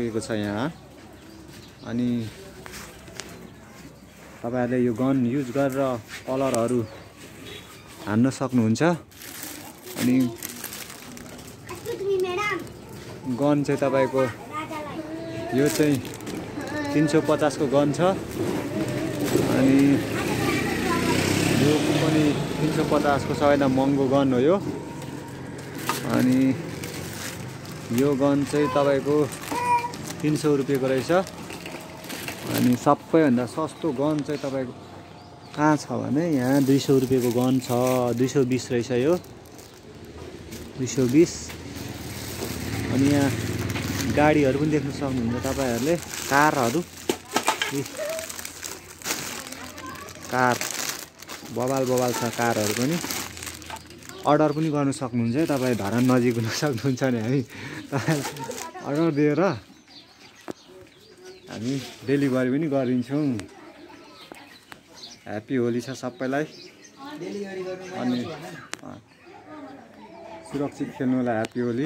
छ यहाँ अनि तपाईहरुले यो गन युज गरेर कलरहरु हान्न सक्नुहुन्छ अनि गन चाहिँ तपाईको यो चाहिँ 350 को गन छ अनि यो पनि 350 को सबैभन्दा महँगो गन हो यो अनि यो गन चाहिँ तपाईको 300 रुपैयाँ को रहेछ अनि सबैभन्दा सस्तो गन चाहिँ तपाईको कहाँ छ भने यहाँ 200 रुपैयाँ को गन छ 220 रहेछ यो 220 अनि यहाँ गाडीहरु पनि देख्न सक्नुहुन्छ तपाईहरुले कारहरु कार बबाल छ कारहरु पनि अर्डर पनि गर्न सक्नुहुन्छ तपाई धरान नजिक हुन सक्नुहुन्छ नि हामी अर्डर दिएर हामी डेलिभरी पनि गरिदिन्छौं ह्यापी होली छ सबैलाई अनि सुरक्षित खेल्नुलाई ह्यापी होली।